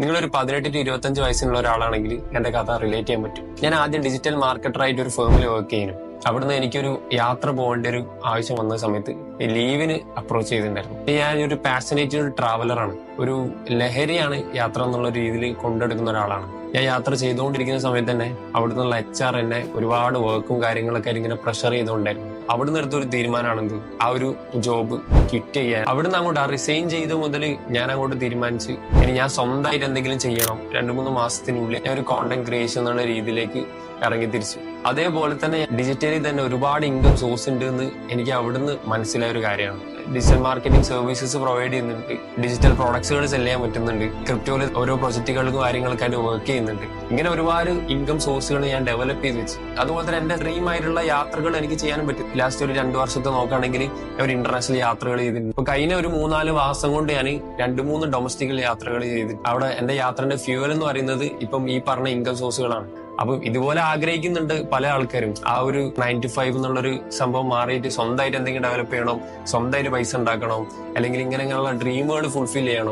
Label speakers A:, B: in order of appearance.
A: നിങ്ങളൊരു 18 to 25 വയസ്സിനുള്ള ഒരാളാണെങ്കിൽ എന്റെ കഥ റിലേറ്റ് ചെയ്യാൻ പറ്റും. ഞാൻ ആദ്യം ഡിജിറ്റൽ മാർക്കറ്ററായിട്ട് ഒരു ഫേമിൽ വർക്ക് ചെയ്യുന്നു. അവിടുന്ന് എനിക്കൊരു യാത്ര പോകേണ്ട ഒരു ആവശ്യം വന്ന സമയത്ത് ലീവിന് അപ്രോച്ച് ചെയ്തിട്ടുണ്ടായിരുന്നു. ഞാൻ ഒരു പാഷനേറ്റഡ് ട്രാവലറാണ്. ഒരു ലഹരിയാണ് യാത്ര എന്നുള്ള രീതിയിൽ കൊണ്ടെടുക്കുന്ന ഒരാളാണ്. ഞാൻ യാത്ര ചെയ്തുകൊണ്ടിരിക്കുന്ന സമയത്ത് തന്നെ അവിടുന്ന് HR എന്നെ ഒരുപാട് വർക്കും കാര്യങ്ങളൊക്കെ ഇങ്ങനെ പ്രഷർ ചെയ്തുകൊണ്ടായിരുന്നു. അവിടുന്ന് എടുത്തൊരു തീരുമാനമാണെന്ത്, ആ ഒരു ജോബ് ക്വിറ്റ് ചെയ്യാൻ. അവിടുന്ന് അങ്ങോട്ട് റിസൈൻ ചെയ്ത മുതൽ ഞാൻ അങ്ങോട്ട് തീരുമാനിച്ച് ഇനി ഞാൻ സ്വന്തമായിട്ട് എന്തെങ്കിലും ചെയ്യണം. 2-3 മാസത്തിനുള്ളിൽ ഞാൻ ഒരു കോണ്ടന്റ് ക്രിയേഷൻ എന്നുള്ള രീതിയിലേക്ക് ഇറങ്ങി തിരിച്ചു. അതേപോലെ തന്നെ ഡിജിറ്റലി തന്നെ ഒരുപാട് ഇൻകം സോഴ്സ് ഉണ്ട് എന്ന് എനിക്ക് അവിടുന്ന് മനസ്സിലായ ഒരു കാര്യമാണ്. ഡിജിറ്റൽ മാർക്കറ്റിംഗ് സർവീസസ് പ്രൊവൈഡ് ചെയ്യുന്നുണ്ട്, ഡിജിറ്റൽ പ്രോഡക്ട്സുകൾ സെല് ചെയ്യാൻ പറ്റുന്നുണ്ട്, ക്രിപ്റ്റോയിൽ ഓരോ പ്രൊജക്ടുകൾക്കും കാര്യങ്ങൾക്കായിട്ട് വർക്ക് ചെയ്യുന്നുണ്ട്. ഇങ്ങനെ ഒരുപാട് ഇൻകം സോഴ്സുകൾ ഞാൻ ഡെവലപ്പ് ചെയ്ത് വെച്ചു. അതുപോലെ തന്നെ എന്റെ ഡ്രീം ആയിട്ടുള്ള യാത്രകൾ എനിക്ക് ചെയ്യാനും പറ്റും. ലാസ്റ്റ് ഒരു 2 വർഷത്തെ നോക്കുകയാണെങ്കിൽ ഒരു ഇന്റർനാഷണൽ യാത്രകൾ ചെയ്തിട്ടുണ്ട്. ഇപ്പൊ കഴിഞ്ഞ ഒരു 3-4 മാസം കൊണ്ട് ഞാൻ 2-3 ഡൊമസ്റ്റിക്കൽ യാത്രകൾ ചെയ്തു. അവിടെ എന്റെ യാത്രയുടെ ഫ്യൂവൽ എന്ന് പറയുന്നത് ഇപ്പം ഈ പറഞ്ഞ ഇൻകം സോഴ്സുകളാണ്. അപ്പൊ ഇതുപോലെ ആഗ്രഹിക്കുന്നുണ്ട് പല ആൾക്കാരും. ആ ഒരു 9 to 5 എന്നുള്ളൊരു സംഭവം മാറിയിട്ട് സ്വന്തമായിട്ട് എന്തെങ്കിലും ഡെവലപ്പ് ചെയ്യണം, സ്വന്തമായിട്ട് പൈസ ഉണ്ടാക്കണം, അല്ലെങ്കിൽ ഇങ്ങനെയുള്ള ഡ്രീമുകൾ ഫുൾഫിൽ ചെയ്യണം.